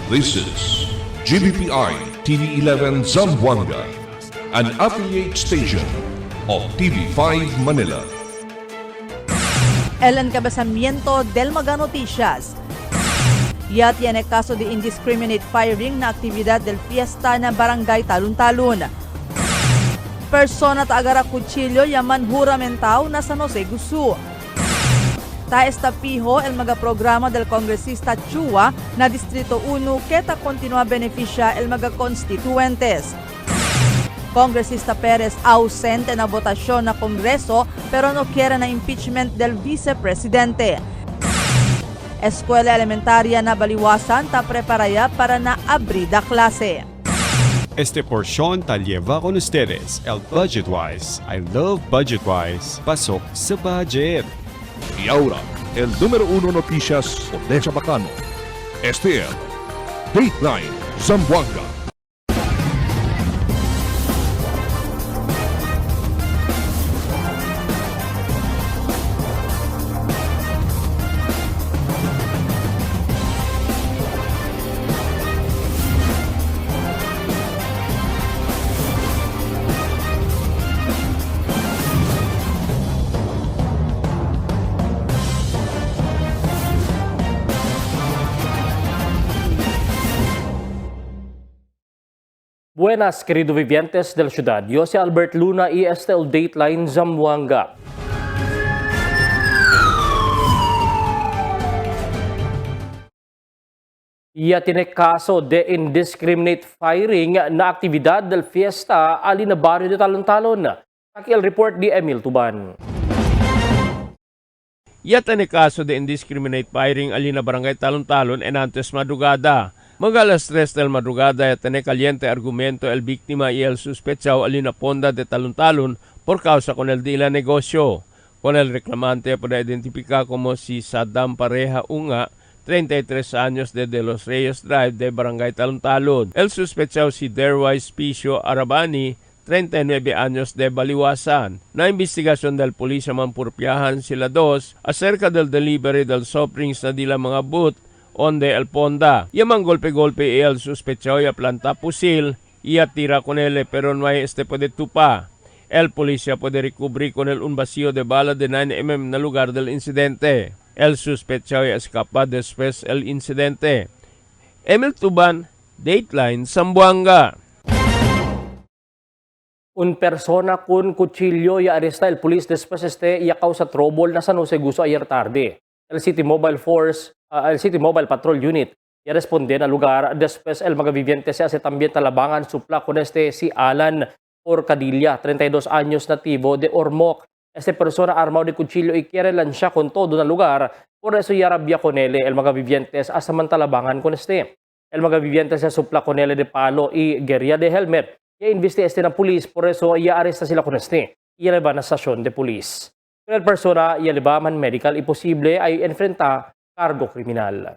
This is GBPI TV11 Zamboanga, an affiliate station of TV5 Manila. El encabezamiento del Maga Noticias. Ya tiene caso de indiscriminate firing na aktibidad del fiesta na barangay Talon-Talon. Persona taagara kutsilyo yaman juramentao na San Jose Gusu. Taestapijo el magaprograma del congresista Chua na Distrito 1 keta continua beneficia el magaconstituentes. Congresista Perez ausente na votasyon na Kongreso pero no quiere na impeachment del vicepresidente. Eskwela elementarya na baliwasan ta preparaya para na abrida klase. Este porción tal lleva con ustedes el Budgetwise. I love Budgetwise. Pasok sa budget. Y ahora, el número 1 noticias por Deja Bacano. Este es Dateline Zamboanga. Buenas, querido vivientes de la ciudad. Yo soy Albert Luna y este es el Dateline Zamboanga. Ya tiene caso de indiscriminate firing na aktividad del fiesta ali na barrio de Talon-Talon. Aquí el report de Emil Tuban. Ya tiene caso de indiscriminate firing ali na barangay Talon-Talon en antes madrugada. Mga alas 3 del madrugada ya tiene caliente argumento el víctima y el sospechado ali na ponda de Talon-Talon por causa con el de la negocio. Con el reclamante puede identificar como si Saddam Pareja Unga, 33 años de Los Reyes Drive de Barangay Talon-Talon. El sospechado si Derwise Picio Arabani, 39 años de Baliwasan. Na investigasyon del pulisya mampurpiyahan sila dos acerca del delivery del soft drinks na dila mga booth onde el ponda. Yamang golpe-golpe el sospechado y planta pusil y tira con él pero no hay puede tupa. El policía puede recubrir con él un vacío de bala de 9mm na lugar del incidente. El sospechado escapa después el incidente. Emil Tuban, Dateline Zamboanga. Un persona con kutsilyo ya aresta el pulis después ya causa trouble na San Jose Gusu ayer tarde. El City Mobile Patrol Unit ya responde na lugar después el mga viviente se hace también talabangan supla con si Alan Orcadilla, 32 años nativo de Ormoc. Persona armado de cuchillo y quiere lang siya con todo na lugar, por eso ya rabia con él el mga vivientes asaman talabangan con El mga vivientes se supla con él de palo y guerrilla de helmet. Ya investi na pulis, por eso ya aresta sila con y eleva na stasyon de pulis. El persona y elevaman medical y posible ay enfrenta cargo kriminal.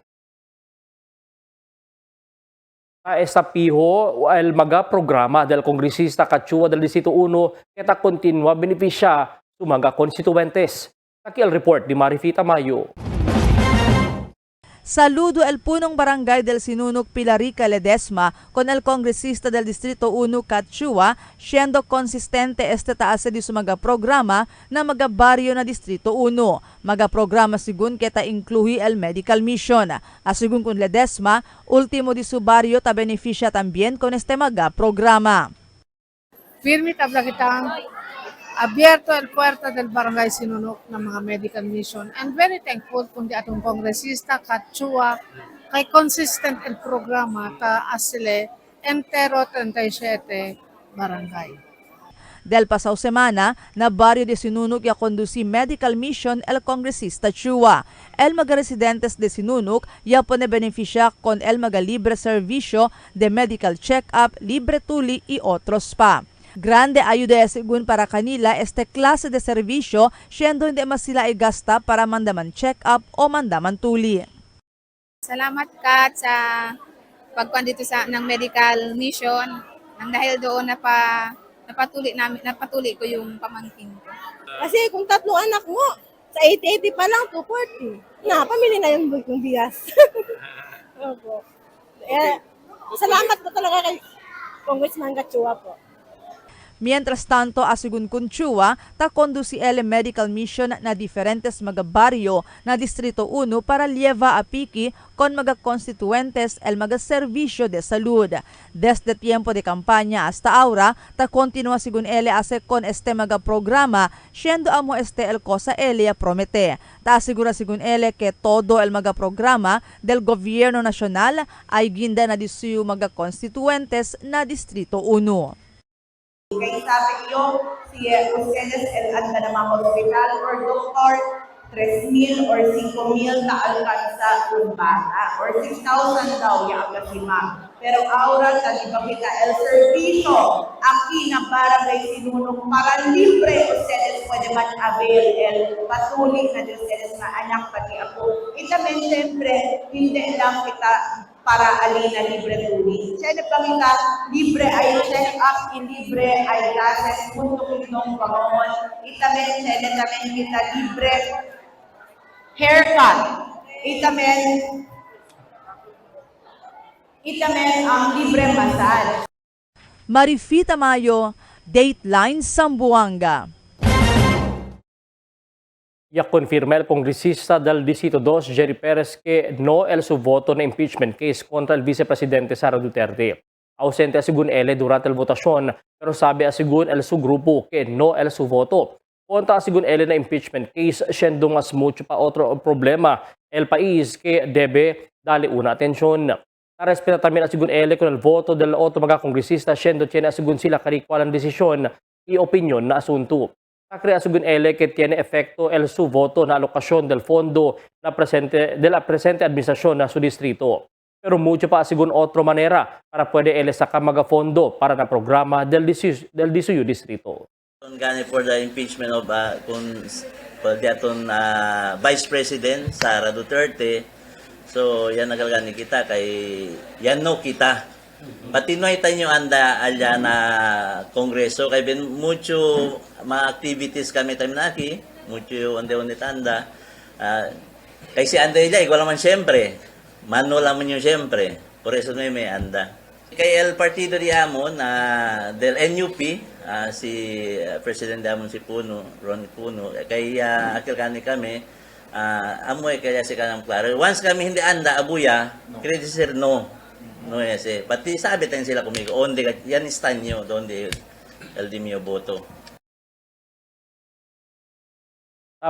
Estapijo el magaprograma del congresista Cachua del Distrito 1 que continua beneficia su mga constituentes. Aquí el report de Marifita Mayo. Saludo el punong barangay del Sinunok Pilarica Ledesma con el congresista del Distrito 1 Cachua, siendo consistente taas di su mga programa na mga baryo na Distrito 1. Mga programa sigun keta incluhi el medical mission. Asigun kun Ledesma, ultimo di su baryo ta beneficia también con mga programa. Firme tabla kitang abierto el puerta del barangay Sinunok ng mga medical mission and very thankful kundi atong kongresista Cachua kay consistent el programa ta asile entero 37 barangay. Del pasaw semana, na barrio de Sinunok ya conduci medical mission el congresista Chua. El mga residentes de Sinunok ya pone beneficia con el mga libre servisyo de medical check-up, libre tuli y otros pa. Grande ayuda según para kanila klase de servisyo, siendo hindi mas sila igasta para mandaman check-up o mandaman tuli. Salamat Kat sa pagkuhan dito ng medical mission. Nang dahil doon napatuli ko yung pamangkin ko. Kasi kung 3 anak mo, sa 80-80 pa lang, 240. Pamili na yung bigas. Opo. Salamat po talaga kay Congressman Gatchua po. Mientras tanto, asigun Conchua, takondo si Ele Medical Mission na diferentes mga baryo na Distrito 1 para lleva a piqui con mga constituentes el mga servisyo de salud. Desde tiempo de campaña hasta ahora, ta continua sigun Ele hace con este mga programa, siendo amo este el cosa Ele promete. Ta asegura sigun Ele que todo el mga programa del gobierno nacional ay ginda na disiyo mga constituentes na Distrito 1. Kaya sabi niyo, si ustedes el anda na mga hospital or doktor, 3,000 or 5,000 na alcanza yung bata. Or 6,000 daw yung kasima. Pero ahora, tadi ba kita el servicio aquí na barangay Sinunok para libre ustedes pwede mag-avail el patuloy na ustedes na anak pati ako. Itamen siyempre, hindi lang kita para alina libre tuli. Siyempre pa kita, libre ay check-up, libre ay gases, punto kitong pamamon. Itamen, siyempre tamen kita libre haircut. Itamen ang libre massage. Marifita Mayo, Dateline Zamboanga. Ya confirma el congresista del Distrito 2, Jerry Perez, que no el su voto na impeachment case contra el vicepresidente Sara Duterte. Ausente según él durante la votación, pero sabe según el su grupo que no el su voto. Contra según él na impeachment case, siendo mas mucho pa otro problema el país que debe darle una atención. Respeta también según él con el voto del otro mga kongresista, siendo tiene según sila karikwalang desisyon y opinión na asunto. Crea según él que tiene efecto el su voto na alokasyon del fondo de la presente administración na su distrito. Pero mucho pa según otra manera para puede él sacar mga fondo para na programa del DCU distrito. Gani for the impeachment of Vice President Sara Duterte. So yan nagalgani kita kay yan no kita. Patinoy tayo anda alya na kongreso kay ben mucho mga activities kami tayo naki, mucho onde tanda. Kay si anda illa igual man siyempre. Mano lang man yun siyempre. Por eso no may anda. Kay el partido di amon del NUP si President Damon si Puno, Ron Puno, kay akil kami amoy kaya si kanang klaro. Once kami hindi anda abuya, credit sir no. No yes pati sabi tayo sila kumigo onde yan stand nyo donde el di mio voto.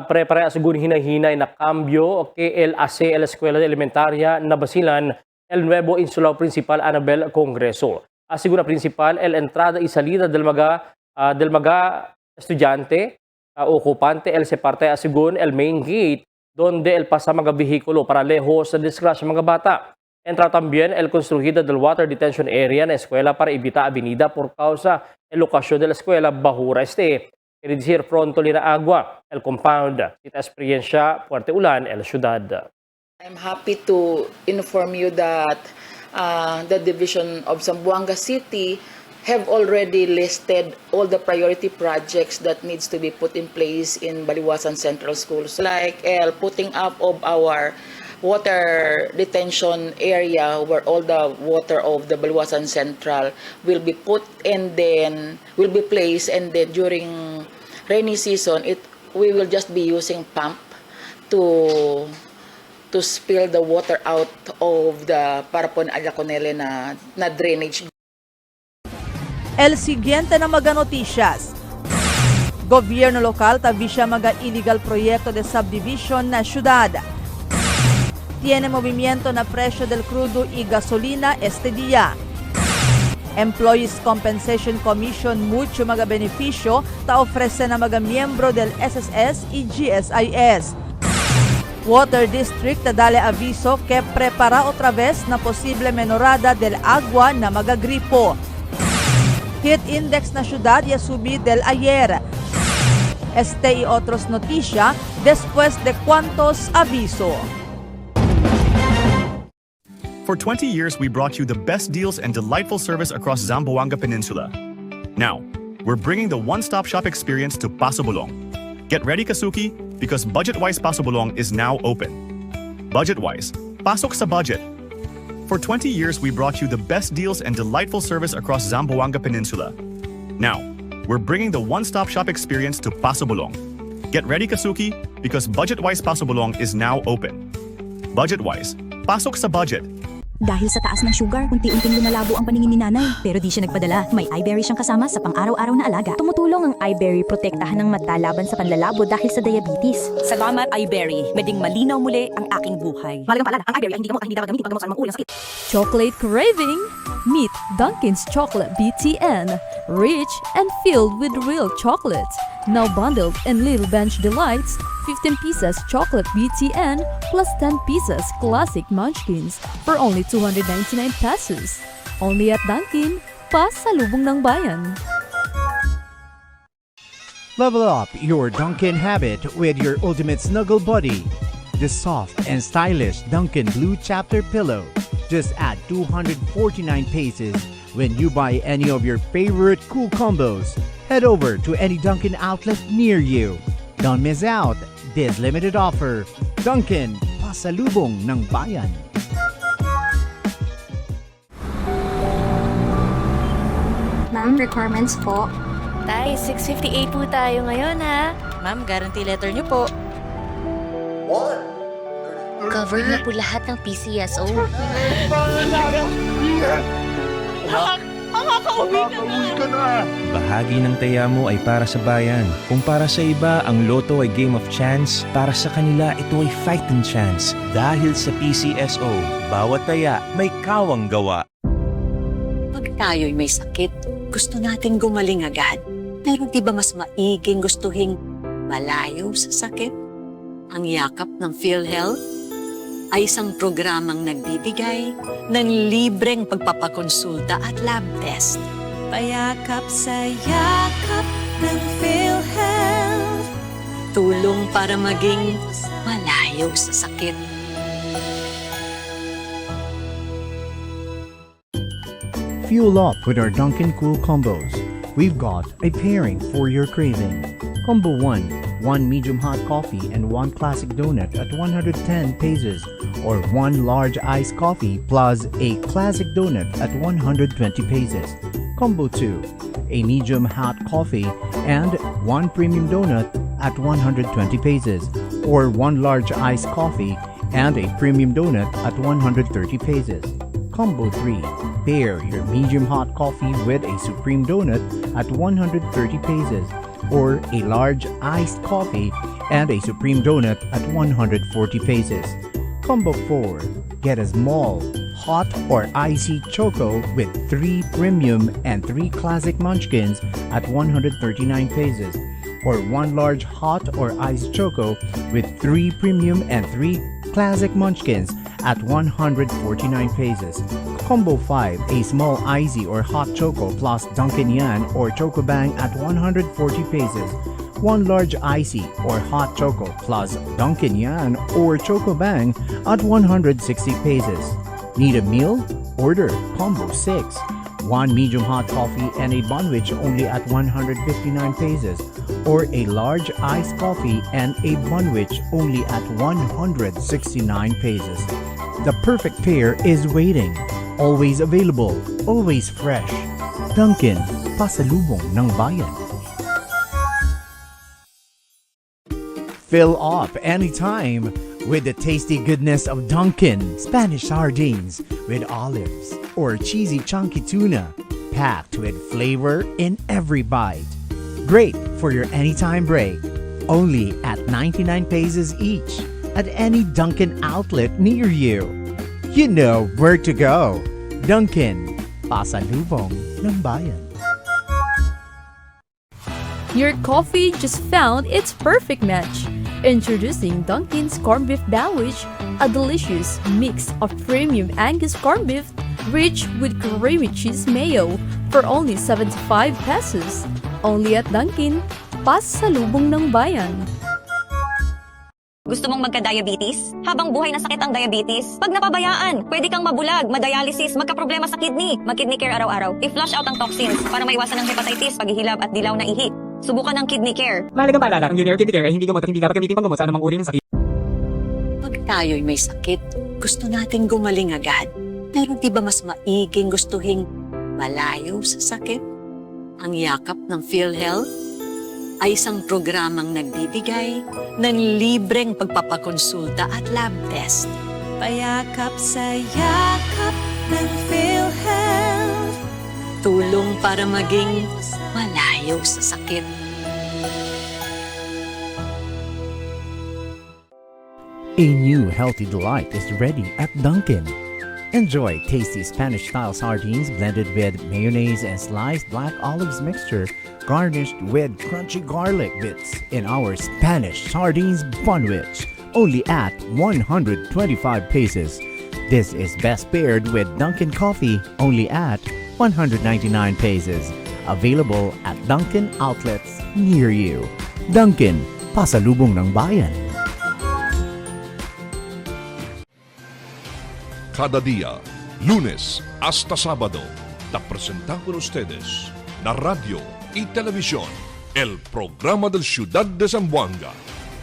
Prepara según hinahinay na cambio que el AC el Escuela de Elementaria na Basilan el nuevo insulao principal Anabel Congreso. Asigura principal el entrada y salida del mga estudyante ocupante el se parte asigun el main gate donde el pasa mga vehikulo para lejos sa disgrasya mga bata. Entra también el construido del water detention area na eskwela para evita avenida por causa el lokasyon de la eskwela Bahura Este. Quiere decir pronto lira agua, el compound, ita experiencia Puerte Ulan, el ciudad. I'm happy to inform you that the Division of Zamboanga City have already listed all the priority projects that needs to be put in place in Baliwasan Central Schools, like putting up of our water detention area where all the water of the Baliwasan Central will be put and then will be placed, and then during rainy season we will just be using pump to spill the water out of the Parapon Ayaconele na drainage. El siguiente na mga noticias. Gobyerno lokal tabi siya mga illegal proyekto de subdivision na syudad. Tiene movimiento na presyo del crudo y gasolina este día. Employees Compensation Commission mucho mga benepisyo ta ofrece na mga miyembro del SSS y GSIS. Water District ta dale aviso que prepara otra vez na posible menorada del agua na mga gripo. Heat index na syudad ya subí del ayer. Este y otros noticia después de cuantos aviso. For 20 years, we brought you the best deals and delightful service across Zamboanga Peninsula. Now, we're bringing the one-stop shop experience to Paso Bulong. Get ready, Kasuki, because Budget Wise Paso Bulong is now open. Budget Wise, pasok sa budget. For 20 years, we brought you the best deals and delightful service across Zamboanga Peninsula. Now, we're bringing the one-stop shop experience to Paso Bulong. Get ready, Kasuki, because Budget-Wise Paso Bulong is now open. Budget-Wise, pasok sa budget. Dahil sa taas ng sugar, unti-unting lumalabo ang paningin ni nanay. Pero di siya nagpadala. May iBerry siyang kasama sa pang-araw-araw na alaga. Tumutulong ang iBerry protektahan ng mata laban sa panlalabo dahil sa diabetes. Salamat, iBerry. Meding malinaw muli ang aking buhay. Malagang paalala, ang iBerry ay hindi gamot at hindi dapat gamitin paggamot sa anumang uri ng sakit. Chocolate craving? Meet Dunkin's Chocolate BTN. Rich and filled with real chocolate. Now bundled in Little Bench Delights, 15 pieces chocolate BTN plus 10 pieces classic munchkins for only 299 pesos. Only at Dunkin, pasalubong ng bayan. Level up your Dunkin habit with your ultimate snuggle buddy. The soft and stylish Dunkin Blue Chapter Pillow. Just add 249 pesos when you buy any of your favorite cool combos. Head over to any Dunkin outlet near you. Don't miss out this limited offer. Dunkin, pasalubong ng bayan. Ma'am, requirements po. Tay, 658 po tayo ngayon ha. Ma'am, guarantee letter niyo po. Covered na po lahat ng PCSO. Makakauwi ka na! Bahagi ng taya mo ay para sa bayan. Kung para sa iba, ang loto ay game of chance, para sa kanila ito ay fighting chance. Dahil sa PCSO, bawat taya may kawang gawa. Pag tayo'y may sakit, gusto natin gumaling agad. Pero di ba mas maiging gustuhin malayo sa sakit? Ang yakap ng PhilHealth ay isang programang nagbibigay ng libreng pagpapakonsulta at lab test. Payakap sa yakap ng PhilHealth. Tulong para maging malayo sa sakit. Fuel up with our Dunkin Cool Combos. We've got a pairing for your craving. Combo 1, 1 medium hot coffee and 1 classic donut at 110 pesos, or 1 large iced coffee plus a classic donut at 120 pesos. Combo 2, a medium hot coffee and 1 premium donut at 120 pesos, or 1 large iced coffee and a premium donut at 130 pesos. Combo 3, pair your medium hot coffee with a supreme donut at 130 pesos, or a large iced coffee and a supreme donut at 140 pesos. Combo 4, get a small, hot or icy choco with 3 premium and 3 classic munchkins at 139 pesos, or 1 large hot or iced choco with 3 premium and 3 classic munchkins at 149 pesos. Combo 5, a small icy or hot choco plus Dunkin' Yan or Choco Bang at 140 pesos. 1 large icy or hot choco plus Dunkin' Yan or Choco Bang at 160 pesos. Need a meal? Order Combo 6. 1 medium hot coffee and a bunwich only at 159 pesos, or a large iced coffee and a bunwich only at 169 pesos. The perfect pair is waiting. Always available, always fresh. Dunkin, pasalubong ng bayan. Fill up anytime with the tasty goodness of Dunkin' Spanish sardines with olives or cheesy chunky tuna, packed with flavor in every bite. Great for your anytime break. Only at 99 pesos each at any Dunkin' outlet near you. You know where to go. Dunkin', pasalubong ng bayan. Your coffee just found its perfect match. Introducing Dunkin's Corned Beef Sandwich, a delicious mix of premium Angus corned beef rich with creamy cheese mayo for only 75 pesos. Only at Dunkin', pasalubong ng bayan. Gusto mong magka-diabetes? Habang buhay na sakit ang diabetes, pag napabayaan, pwede kang mabulag, madialysis, magka-problema sa kidney. Mag-kidney care araw-araw. I-flush out ang toxins para maiwasan ang hepatitis, paghihilab at dilaw na ihi. Subukan ang kidney care. Mahalagang paalala, ang Junior Kidney Care ay hindi gamot at hindi dapat gamitin panggamot sa anumang uri ng sakit. Pag tayo'y may sakit, gusto natin gumaling agad. Pero di ba mas maiging gustuhin malayo sa sakit? Ang yakap ng PhilHealth ay isang programang nagbibigay ng libreng pagpapakonsulta at lab test. Payakap sa yakap ng PhilHealth. Tulong para maging malayo sa sakit. A new healthy delight is ready at Dunkin'. Enjoy tasty Spanish-style sardines blended with mayonnaise and sliced black olives mixture, garnished with crunchy garlic bits in our Spanish Sardines Bunwich, only at 125 pesos. This is best paired with Dunkin' Coffee, only at 199 pesos. Available at Dunkin' outlets near you. Dunkin', pasalubong ng bayan. Cada día, lunes hasta sábado, te presentamos con ustedes la radio y televisión, el programa del Ciudad de Zamboanga.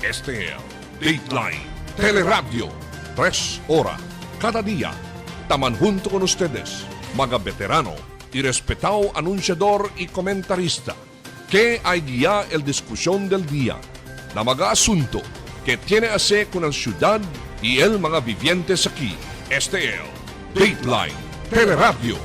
Este es Dateline Teleradio, 3 horas cada día. Taman junto con ustedes, mga veterano y respetado anunciador y comentarista, que hay guía el discusión del día, na mga asunto que tiene a ver con la ciudad y el mga vivientes aquí. Este es Dateline Teleradio.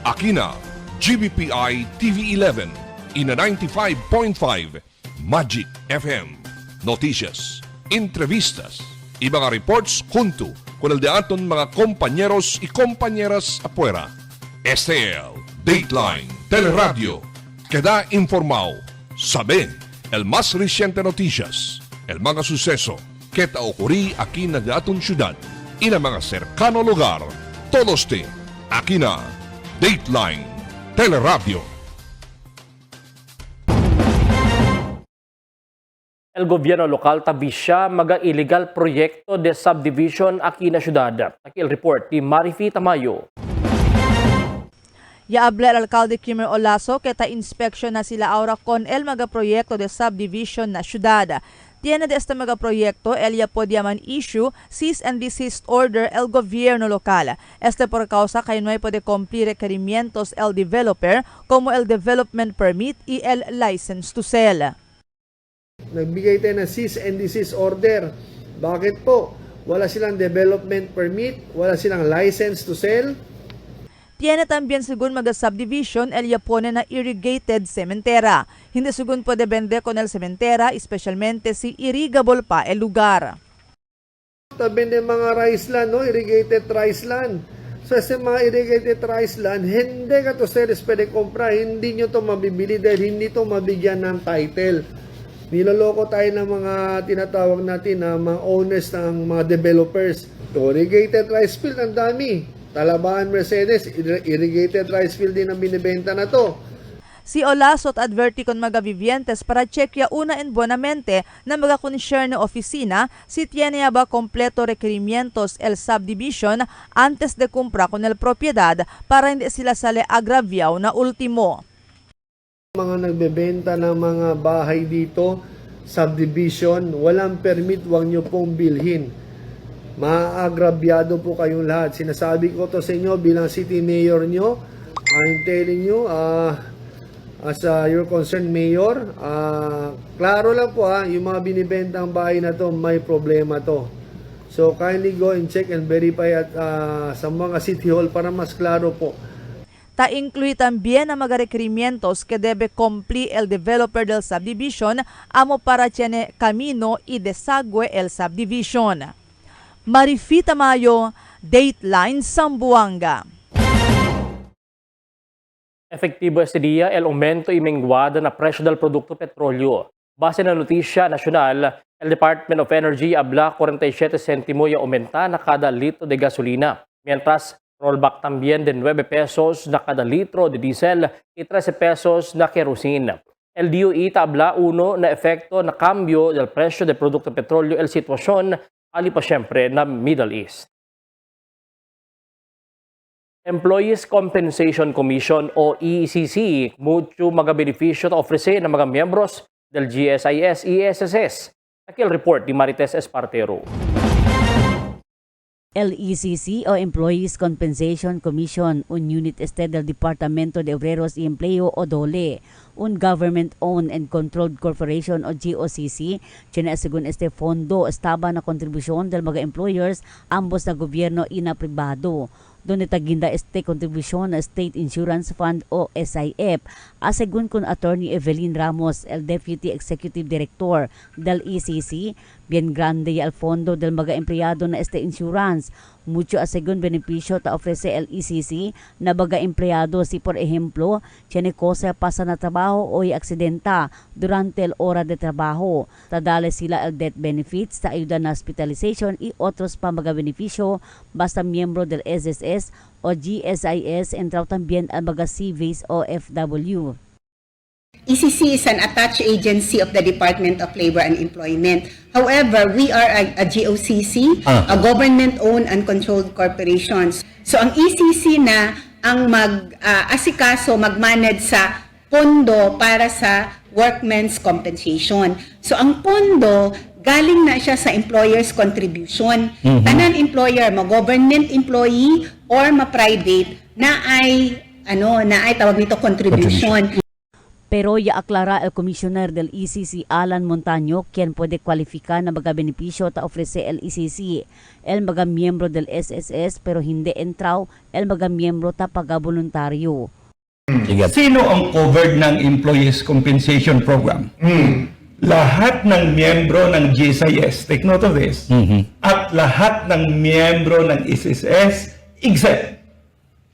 Aquí na GBPI TV11 y na 95.5 Magic FM. Noticias, entrevistas y mga reports junto con el de aton mga compañeros y compañeras afuera. Este es Dateline Teleradio. Queda informado. Sabe el más reciente noticias, el mga suceso que te ocurrí aquí na de aton ciudad y na mga cercano lugar. Todos te aquí na Dateline Teleradio. El gobierno lokal tabisya mga illegal proyekto de subdivision aquí na syudad. Akil report ni Marifi Tamayo. Yaable al alcalde Kimmer Olaso keta inspeksyon na sila ahora con el mga proyekto de subdivision na syudad. Tiene de este megaproyecto, el ya podía man issue cease and desist order el gobierno local. Este por causa que no puede cumplir requerimientos el developer como el development permit y el license to sell. Nagbigay tayo ng cease and desist order. Bakit po? Wala silang development permit, wala silang license to sell. Tiene también según mga subdivision el ya pone na irrigated cementera. Hindi según puede vender con el cementera, especialmente si irrigable pa el lugar. Tabi ng mga rice land, no? Irrigated rice land. So sa mga irrigated rice land, hindi ka to sales pwede kompra, hindi nyo to mabibili dahil hindi to mabigyan ng title. Niloloko tayo ng mga tinatawag natin na mga owners ng mga developers. To irrigated rice field, ang dami. Talabahan Mercedes, irrigated rice field din ang binibenta na to. Si Olaso at adverti con mga vivientes para checkya una en buenamente na mga concern na oficina si tiene ba kompleto requerimientos el subdivision antes de compra con el propiedad para hindi sila sale agraviao na ultimo. Mga nagbebenta ng mga bahay dito, subdivision, walang permit, huwag nyo pong bilhin. Maagrabyado po kayong lahat. Sinasabi ko to sa inyo bilang city mayor nyo. I'm telling you, as your concerned mayor, klaro lang po yung mga binibentang bahay na to, may problema to. So kindly go and check and verify at sa mga city hall para mas klaro po. Ta incluye también ang mga requerimientos que debe cumplir el developer del subdivision amo para tiene camino y desagüe el subdivision. Marifi Tamayo, Dateline Zamboanga. Efektibo este día el aumento y menguada na presyo del produkto petrolyo. Base na notisya nasyonal, el Department of Energy habla 47 centimo y aumenta na cada litro de gasolina. Mientras rollback también de 9 pesos na cada litro de diesel y 13 pesos na kerosene. El DOE tabla uno na efekto na cambio del presyo del produkto petrolyo el sitwasyon ali pa siyempre na Middle East. Employees Compensation Commission o ECC, mucho mga benepisyo na ofrece ng mga miyembros del GSIS-ESSS. Akil report ni Marites Espartero. LECC o Employees Compensation Commission, un unit del Departamento de Obreros y Empleo o DOLE, un government-owned and controlled corporation o GOCC, tiene según este fondo estaba na kontribusyon del mga employers ambos na gobyerno y na pribado. Doon taginda este kontribusyon na State Insurance Fund o SIF. Asegun kun Attorney Evelyn Ramos, el Deputy Executive Director del ECC, bien grande el fondo del mga empleyado na este insurance. Mucho asegun benepisyo ta ofrece el ECC na mga empleyado si por ejemplo, tiene cosa pasa na trabajo o aksidenta durante el hora de trabajo. Tadale sila el death benefits, ta ayuda na hospitalization y otros pa mga benepisyo basta miyembro del SSS o GSIS, entraw también ang mga CVs o FW. ECC is an attached agency of the Department of Labor and Employment. However, we are a GOCC, a government-owned and controlled corporations. So ang ECC na ang mag-asikaso, mag-manage sa pondo para sa workmen's compensation. So ang pondo, galing na siya sa employer's contribution. Tanan employer, government employee or ma-private na ay tawag nito contribution. Pero ya aklara el Commissioner del ECC Alan Montaño quien puede cualificar na mga benepisyo ta ofrece el ECC. El mga miyembro del SSS pero hindi entraw el mga miyembro ta pagaboluntaryo. Sino ang covered ng Employees Compensation Program? Lahat ng miyembro ng GSIS, take note of this, at lahat ng miyembro ng SSS except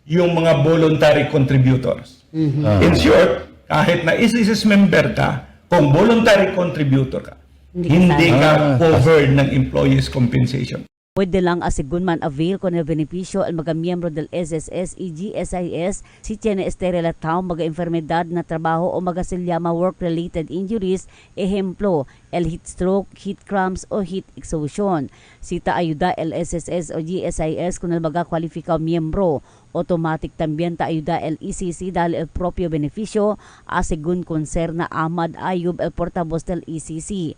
yung mga voluntary contributors. In short, kahit na SSS member ka, kung voluntary contributor ka, hindi ka covered ng Employees Compensation. Pwede lang asigun man avail ko ng benepisyo ang mga miyembro del SSS e GSIS si tiene este relatao mga enfermedad na trabaho o mga silyama work-related injuries, ejemplo, el heat stroke, heat cramps o heat exhaustion. Sita ayuda el SSS o GSIS kung mga kwalifikaw miyembro. Automatic también ta ayuda el ECC dahil el propio beneficio asigun konserna Ahmad Ayub, el portavoz del ECC.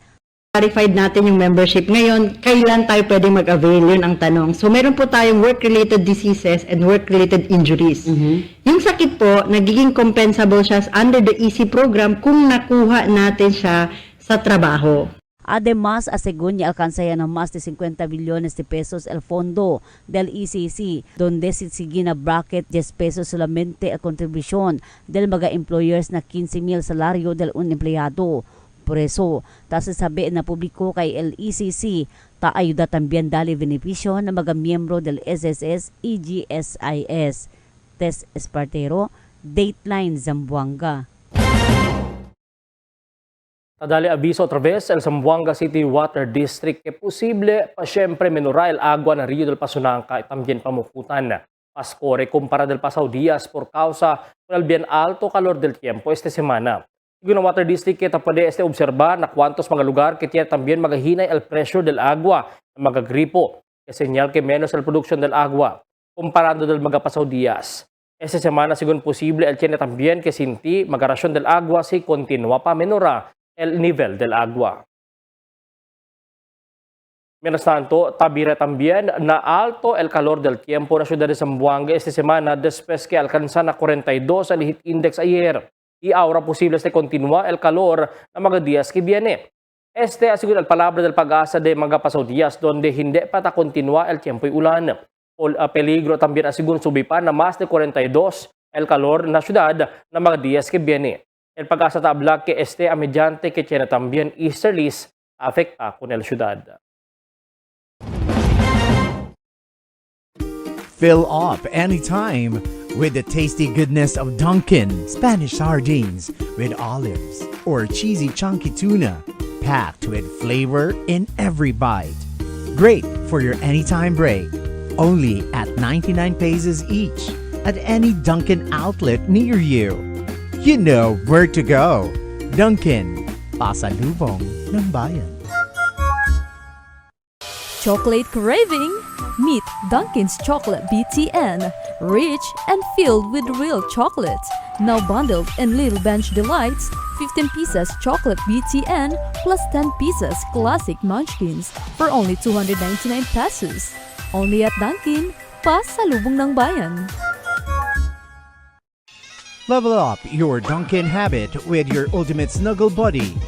Verified natin yung membership. Ngayon, kailan tayo pwede mag-avail? Yun ang tanong. So, meron po tayong work-related diseases and work-related injuries. Yung sakit po, nagiging compensable siya under the EC program kung nakuha natin siya sa trabajo. Además, asegun niya alcanza ng más de 50 billones de pesos el fondo del ECC, donde sisige na bracket 10 pesos solamente a contribución del mga employers na 15,000 salario del un empleado. Por eso, sabi na publiko kay el ECC, ta ayuda también dali benepisyo ng mga miyembro del SSS e GSIS. Tess Espartero, Dateline Zamboanga. Tadali abiso otra vez el Zamboanga City Water District que posible pa siyempre menora el agua na Rio del Pasunanca y también pamukutan. Pascore kumpara del Pasao Díaz por causa del bien alto calor del tiempo este semana. Yung Water District kita pwede observar na cuantos mga lugar que tiene también magahinay el pressure del agua na mga gripo que señal que menos el production del agua comparando del mga Pasao Díaz. Esta semana según posible el tiene también que sinti magarasyon del agua si continua pa menora el nivel del agua. Mientras tanto, tabira también na alto el calor del tiempo na ciudad de Zamboanga esta semana después que alcanza na 42 el heat index ayer. Y ahora posible este continúa el calor na mga días que viene. Este asiguro el palabra del pag-asa de mga Pasao Díaz donde hindi pa ta continúa el tiempo y ulan. Peligro también asiguro subipa na más de 42 el calor na ciudad na mga días que viene. El pag-asa tabla que este a mediante que tiene también easterlies afecta con el ciudad. Fill up anytime with the tasty goodness of Dunkin' Spanish sardines with olives or cheesy chunky tuna packed with flavor in every bite. Great for your anytime break. Only at 99 pesos each at any Dunkin' outlet near you. You know where to go. Dunkin', pasalubong ng bayan. chocolate craving? Meet Dunkin's Chocolate BTN, rich and filled with real chocolate. Now bundled in Little Bench Delights, 15 pieces chocolate BTN plus 10 pieces classic munchkins for only 299 pesos. Only at Dunkin, pasalubong ng bayan. Level up your Dunkin' habit with your ultimate snuggle buddy.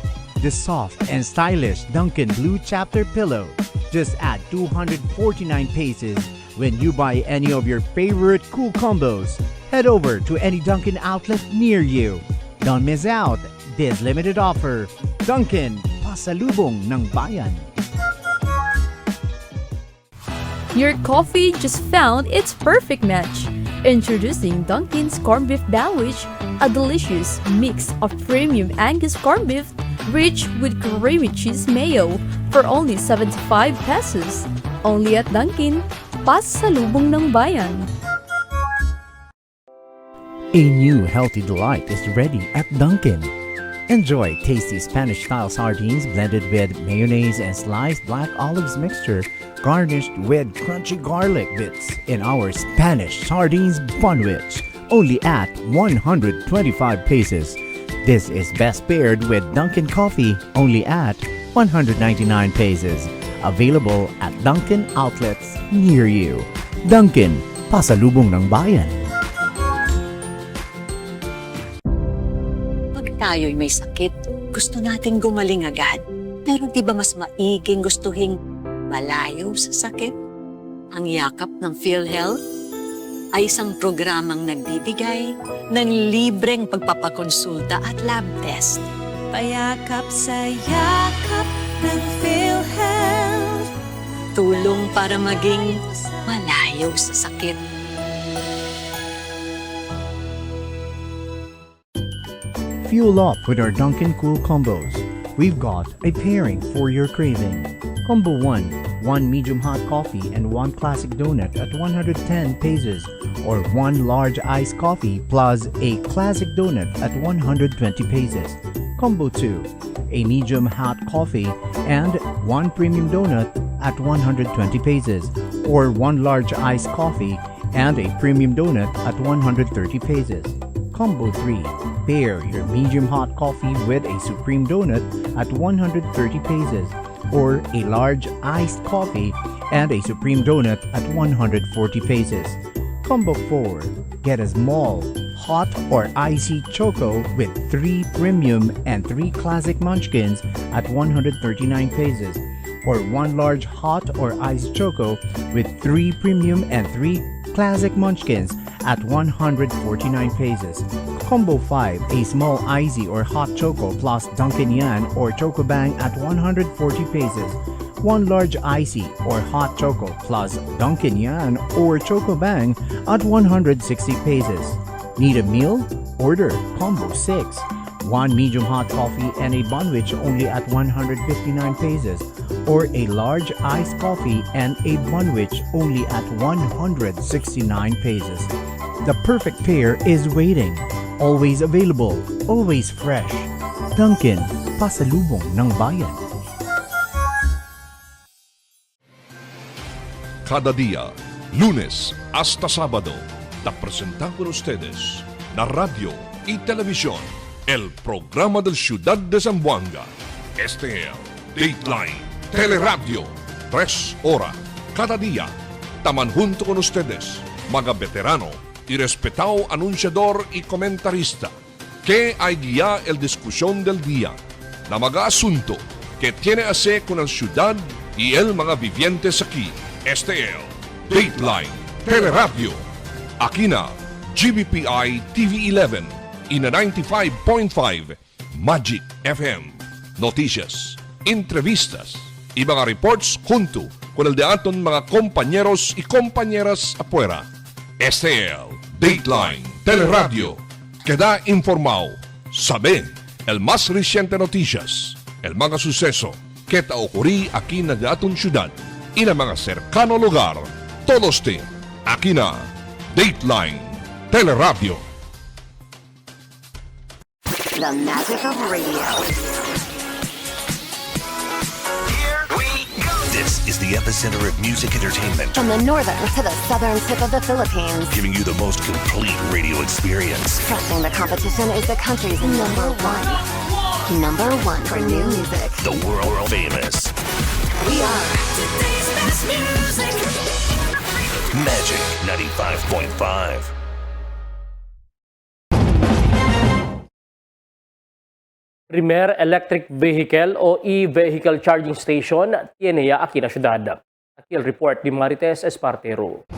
The soft and stylish Dunkin' Blue Chapter Pillow. Just add 249 pesos when you buy any of your favorite cool combos. Head over to any Dunkin' outlet near you. Don't miss out this limited offer. Dunkin', pasalubong ng bayan. Your coffee just found its perfect match. Introducing Dunkin's Corned Beef Sandwich, a delicious mix of premium Angus corned beef rich with creamy cheese mayo for only 75 pesos. Only at Dunkin, pasalubong ng bayan. A new healthy delight is ready at Dunkin'. Enjoy tasty Spanish-style sardines blended with mayonnaise and sliced black olives mixture, garnished with crunchy garlic bits in our Spanish sardines bunwich, only at 125 pesos. This is best paired with Dunkin' coffee, only at 199 pesos. Available at Dunkin' outlets near you. Dunkin', pasalubong ng bayan. Tayo'y may sakit, gusto natin gumaling agad. Pero di ba mas maiging gustuhin malayo sa sakit? Ang yakap ng PhilHealth ay isang programang nagbibigay ng libreng pagpapakonsulta at lab test. Payakap sa yakap ng PhilHealth. Tulong para maging malayo sa sakit. Fuel up with our Dunkin' Cool combos. We've got a pairing for your craving. Combo 1, 1 medium hot coffee and 1 classic donut at 110 pesos, or 1 large iced coffee plus a classic donut at 120 pesos. Combo 2, a medium hot coffee and 1 premium donut at 120 pesos, or 1 large iced coffee and a premium donut at 130 pesos. Combo 3, pair your medium hot coffee with a supreme donut at 130 pesos, or a large iced coffee and a supreme donut at 140 pesos. Combo 4, get a small hot or icy choco with 3 premium and 3 classic munchkins at 139 pesos, or 1 large hot or iced choco with 3 premium and 3 classic munchkins at 149 pesos. Combo 5, a small icy or hot choco plus Dunkin' Yan or Choco Bang at 140 pesos. 1 large icy or hot choco plus Dunkin' Yan or Choco Bang at 160 pesos. Need a meal? Order Combo 6. 1 medium hot coffee and a bunwich only at 159 pesos, or a large iced coffee and a bunwich only at 169 pesos. The perfect pair is waiting. Always available, always fresh. Dunkin', pasalubong ng bayan. Cada día, lunes hasta sábado, te presentamos con ustedes la radio y televisión, el programa del Ciudad de Zamboanga. Este es Dateline Teleradio, 3 horas cada día. Taman junto con ustedes, mga veterano y respetado anunciador y comentarista, que hay guía el discusión del día, na mga asunto que tiene a ver con la ciudad y el mga vivientes aquí. Este es Dateline Teleradio. Aquí na GBPI TV11 y na 95.5 Magic FM. Noticias, entrevistas y mga reports junto con el de aton mga compañeros y compañeras afuera. Este es Dateline Teleradio. Queda informado, sabe el más reciente noticias, el mga suceso que te ocurrí aquí na aton ciudad y na mga cercano lugar. Todos te aquí na Dateline Teleradio. The magic of radio. Here we go. This is the epicenter of music entertainment. From the northern to the southern tip of the Philippines. Giving you the most complete radio experience. Trusting the competition is the country's number one. Number one for new music. The world famous. We are today's best music. Magic 95.5. Primer Electric Vehicle o e-vehicle charging station tiene aquí na syudad. Aquí el report ni Marites Espartero.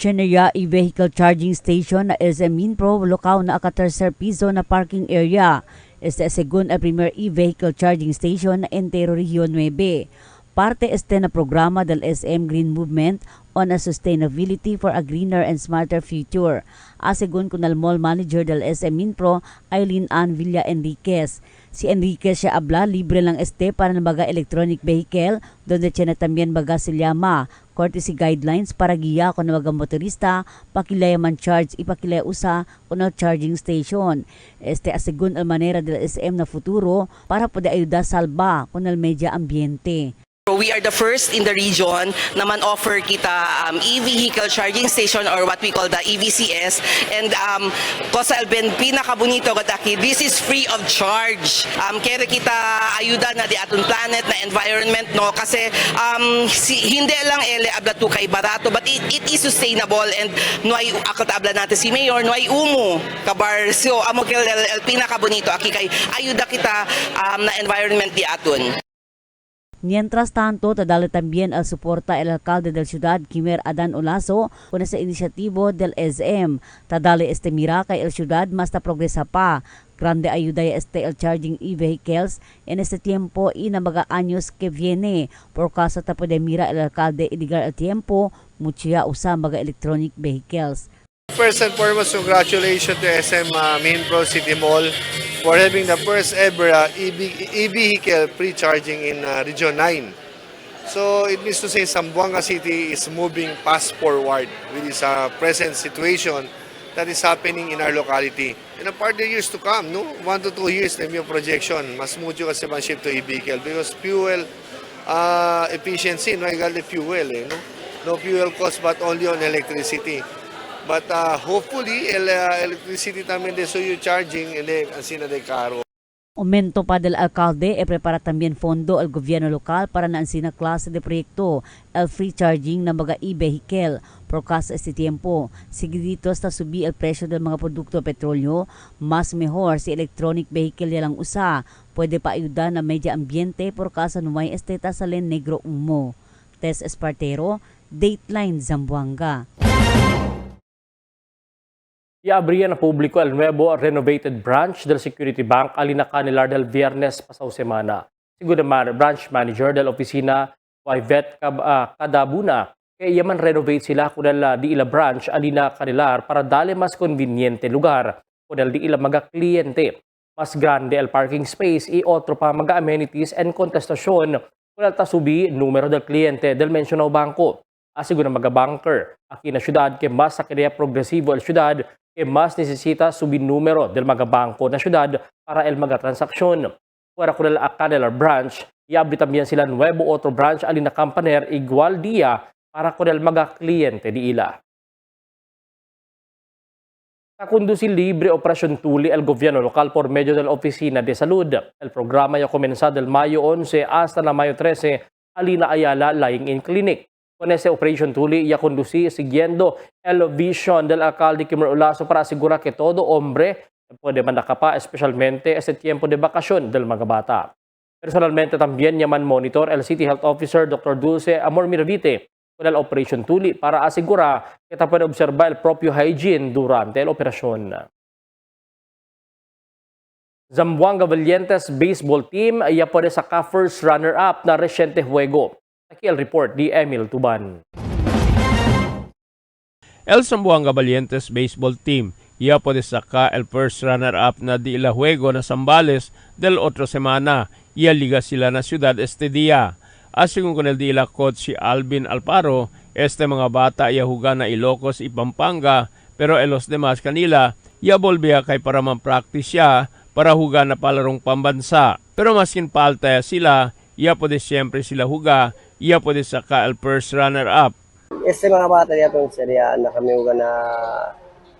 Chenaya e-vehicle charging station na is a Minpro lokaw na aka-tercer piso na parking area. Este segun a primer e-vehicle charging station na entero Region 9. Parte este na programa del SM Green Movement on a Sustainability for a Greener and Smarter Future. Asegun kunal mall manager del SM Minpro, Eileen Ann Villa Enriquez. Si Enriquez siya abla, libre lang este para na baga electronic vehicle, donde siya na también baga silyama. Courtesy guidelines para giya kung na baga motorista, pakilaya man charge, ipakilaya usa kung na charging station. Este asegun al manera del SM na futuro para pwede ayuda salba kung na medya ambiente. We are the first in the region na man-offer kita e-vehicle charging station or what we call the EVCS. And Cosa Alben, pinakabunito kataki, this is free of charge. Kaya kita ayuda na di aton planet, na environment, no? Kasi hindi lang abla to kay barato, but it is sustainable and no ay akatabla natin si Mayor, no ay umo kabar. So amo kaya pinakabunito aki kay ayuda kita na environment di aton. Mientras tanto, tadali también al suporta el alcalde del ciudad, Kimer Adan Olaso, con esa inisyatibo del SM. Tadali este mira kay el ciudad mas ta progresa pa. Grande ayuda este el charging e-vehicles en este tiempo y na mga años que viene. Por caso ta pwede mira el alcalde iligar el tiempo, muchiya usa mga electronic vehicles. First and foremost, congratulations to SM Minpro City Mall for having the first ever e-vehicle pre-charging in Region 9. So it means to say Zamboanga City is moving fast forward with this present situation that is happening in our locality. In a part of years to come, no? 1 to 2 years na yung projection, mas mucho kasi man shift to e-vehicle because fuel efficiency, no? I got the fuel, no? No fuel cost but only on electricity. But hopefully, electricity también de suyo charging and then ansina de caro. Aumento pa del alcalde e prepara también fondo al gobyerno lokal para na ansina klase de proyekto el free charging ng mga e-vehicle. Por caso este tiempo, sigurito hasta subi el presyo del mga produkto petrolyo, mas mejor si electronic vehicle nilang usa. Pwede pa ayuda na media ambiente por caso numay esteta sa Len Negro Umo. Tess Espartero, Dateline Zamboanga. Iabriya na publiko el nuevo renovated branch del Security Bank alina kanilar del Viernes pasaw semana. Siguro branch manager del opisina Yvette Cadabuna kaya yaman renovate sila kunal di ila branch alina kanilar para dali mas conveniente lugar kunal di ila mga kliyente. Mas grande el parking space y otro pa mga amenities and kontestasyon kunal tasubi numero del kliyente del mencionado banko. Asiguro mga banker aki na syudad ke mas sa kaya progresibo el syudad que mas necesita subir número del mga bangko na syudad para el mga transaksyon. Para kunal kanilar branch, iabri también sila nuevo otro branch alina campaner igual dia para kunal mga kliyente di ila. Nakundusi libre operasyon tuli el gobierno lokal por medio del Oficina de Salud. El programa ya comenzó del Mayo 11 hasta la Mayo 13 alina Ayala Lying in Clinic. Con ese operation tuli ya conducí siguiendo el vision del alcalde Kimer Olaso para asegurar que todo hombre puede mandakapa especialmente ese tiempo de vacación del mga bata. Personalmente también yaman monitor el City Health Officer Dr. Dulce Amor Miravite con el operation tuli para asegurar que ta puede observar el propio hygiene durante el operasyon. Zamboanga Valientes Baseball Team ya puede saka first runner-up na resyente juego. Aquí el report di Emil Tuban. El Zamboanga Valientes Baseball Team ya puede sacar el first runner-up na di la juego na Zambales del otro semana. Ya liga sila na Ciudad este día. Asigong con el di la coach si Alvin Alparo, este mga bata ya juga na Ilocos y Pampanga, pero los demás kanila ya volvía kay para man-practice siya para juga na palarong pambansa. Pero maskin palta sila, Iya pwede siyempre sila huga, iya pwede saka el first runner-up. Mga bata dito seria na kami uga na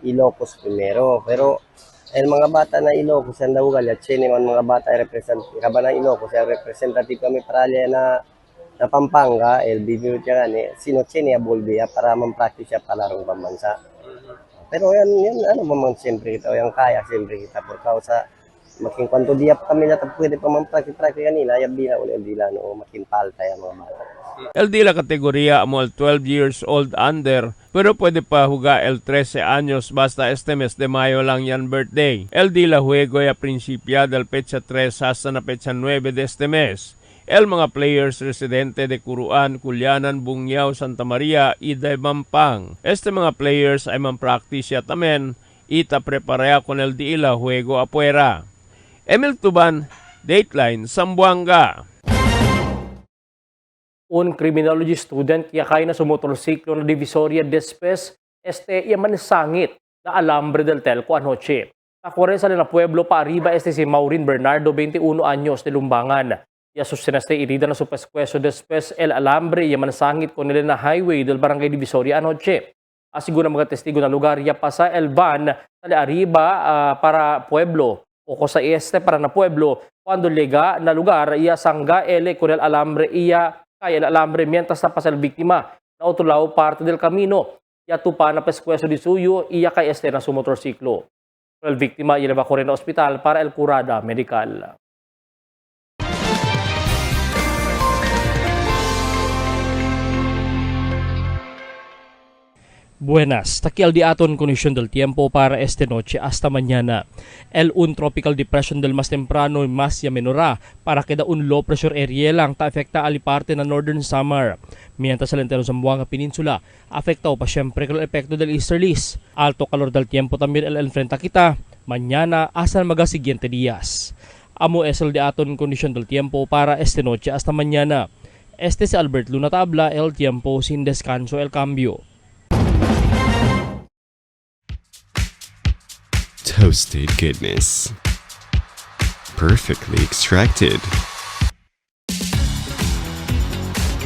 Ilocos primero, pero el mga bata na Ilocos ang daw galit sini man mga bata ay represent kaba na Ilocos ay representative kami para na Pampanga, el bibiyot niya gani, sino sini abulbiya para man-practice siya palarong pambansa. Pero yan ano man siyempre kita, yung kaya siyempre kita por causa makin kwanto diap kami na pwede pa man-practice kanila, yabi na ulit no makin palta yung mga bata. El di la kategorya amo el 12 years old under, pero pwede pa huga el 13 años basta este mes de Mayo lang yan birthday. El di la juego ya principia del pecha 3 hasta na pecha 9 de este mes. El mga players residente de Curuan, Culianan, Bungyao, Santa Maria y de Mampang. Este mga players ay man-practice ya tamen, ita preparea con el di la juego afuera. Emil Tuban, Dateline, Zamboanga. Un criminology student yakay na sumotorsiklo na Divisoria Despes yaman sangit na alambre del telco anoche. Nakuha sa na pueblo pa arriba si Maureen Bernardo, 21 anyos, de Lumbangan. Ya sustenaste irida na su pescueso Despes el alambre yaman sangit con na highway del barangay Divisoria anoche. Asiguro mga testigo na lugar ya pasa el van sa arriba para pueblo o sa para na pueblo cuando lega na lugar ya sangga ele con el alambre kaya el alambre mientras tapasa el biktima na otro lado parte del camino. Ya tupa na pescueso di suyo iya kay na su motorsiklo. El biktima ileva ko rin na ospital para el curada medical. Buenas, takial di aton kondisyon del tiempo para esta noche hasta mañana. Un tropical depression del mas temprano y mas ya menora para queda un low pressure area lang ta afekta ali parte na Northern Samar. Mientras sa lentero Zamboanga Peninsula, afektado pa syempre el epekto del easterlies. Alto calor del tiempo también el enfrenta kita mañana hasta el mga siguiente días. Amo es el di aton kondisyon del tiempo para esta noche hasta mañana. Este si Albert Luna Tabla, el tiempo sin descanso el cambio. Toasted goodness. Perfectly extracted.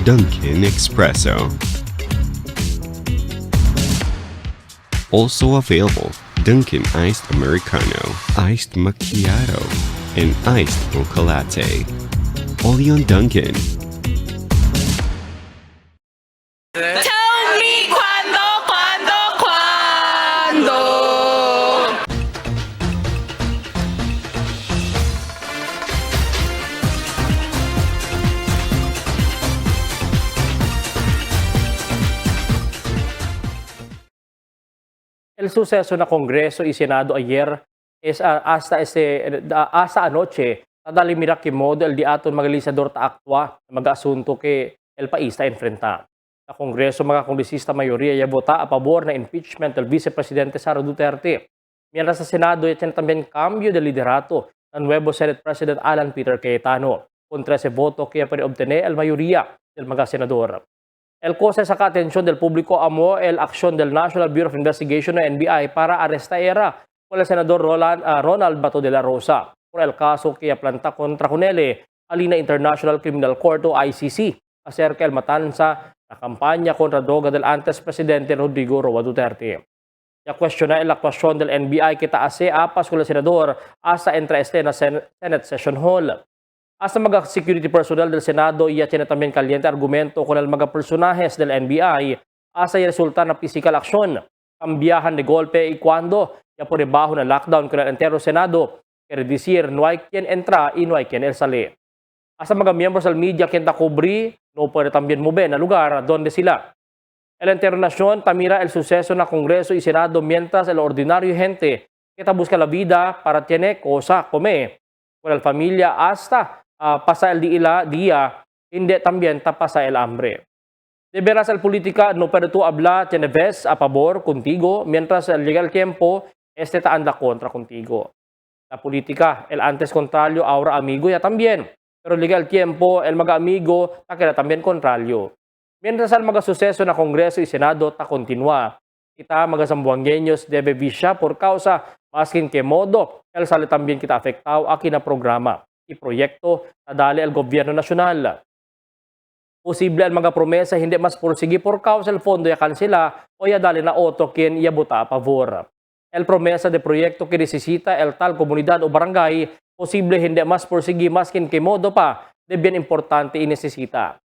Dunkin' Espresso. Also available, Dunkin' Iced Americano, Iced Macchiato, and Iced Mocha Latte. Only on Dunkin'. Tell me cuando. El suceso na Kongreso y Senado ayer es hasta anoche nadalimira que modo el di aton mga lisador ta aktwa mga asunto que el país ta enfrenta. Sa Kongreso mga kongresista mayoría ya vota a pabor na impeachment del Vicepresidente Sara Duterte. Mientras sa Senado ya tiene también cambio de liderato ng nuevo Senate President Alan Peter Cayetano con 13 votos que puede obtener el mayoría del mga senador. El cosa sa ka-atensyon del publiko amo el aksyon del National Bureau of Investigation na NBI para arrestaera con el senador Ronald Bato de la Rosa por el caso que planta contra Conele alina International Criminal Court o ICC acerca el matanza na kampanya kontra droga del antes presidente Rodrigo Roa Duterte. Ya cuestiona el actuación del NBI que taase apas con el senador hasta entre na Senate Session Hall. Hasta mga security personnel del Senado, iya tiene también caliente argumento con el mga personajes del NBI hasta y resulta na physical action, cambiahan de golpe y cuando ya por debajo na lockdown con el entero Senado, quiere decir no hay quien entra y no hay quien el sale. Hasta mga miembros del media quien ta cubrí, no puede también mover na lugar donde sila. El entero nación tamira el suceso na Kongreso y Senado mientras el ordinario gente que ta busca la vida para tener cosa comer con la familia hasta pasa el día, hindi también tapasa el hambre. De veras el política no puede tú hablar, tiene vez a favor contigo, mientras llega el tiempo, ta anda contra contigo. La política, el antes contrario, ahora amigo ya también. Pero llega el tiempo, el mga amigo, ta queda también contrario. Mientras el mga suceso na Kongreso y Senado ta continua, kita mga zamboangueños debe visya por causa, maskin que modo, el sale también kita afectado aquí na programa. iproyekto na dali ang gobyerno nasyonal. Posible ang mga promesa hindi mas pursigi por causa el fondo ya kansila o ya dali na otro quien ya buta a pavor. El promesa de proyekto que necesita el tal komunidad o barangay, posible hindi mas pursigi maskin que modo pa de bien importante y necesita.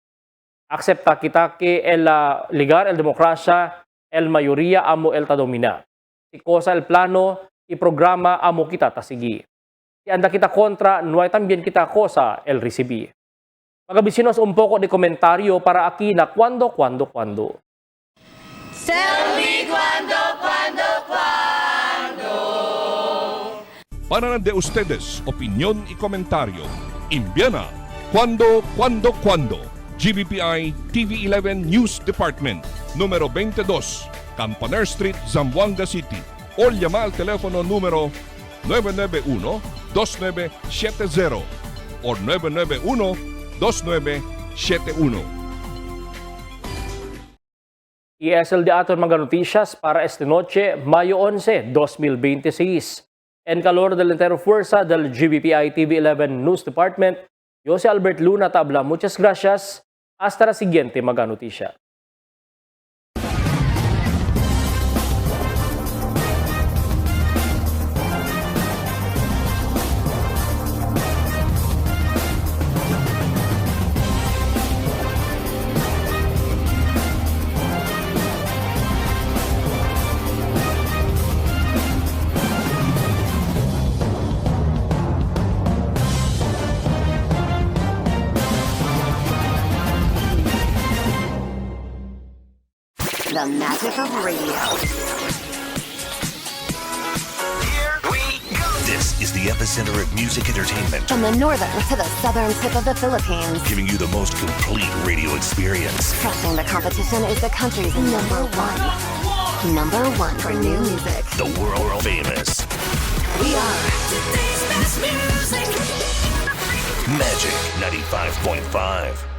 Aksepta kita que el ligar el demokrasya, el mayoría amo el tadomina. Si cosa el plano y programa amo kita tasigi. Si anda kita kontra, no hay también kita cosa el recibir. Mga bisinos, un poco de komentaryo para aquí na cuando. Tell me cuando. Para de ustedes, opinión y comentario. Envíana cuando. GBPI TV11 News Department, número 22, Campaner Street, Zamboanga City. O llama al teléfono número 991-2970 o 991-2971. Y es el de aton mga noticias para esta noche, Mayo 11, 2026. En calor del entero fuerza del GBPI TV11 News Department, yo si Albert Luna Tabla. Muchas gracias. Hasta la siguiente mga notisya. The magic of radio. This is the epicenter of music entertainment, From the northern to the southern tip of the Philippines. giving you the most complete radio experience. Crushing the competition is the country's number one. Number one for new music. The world famous We are today's best music. Magic 95.5.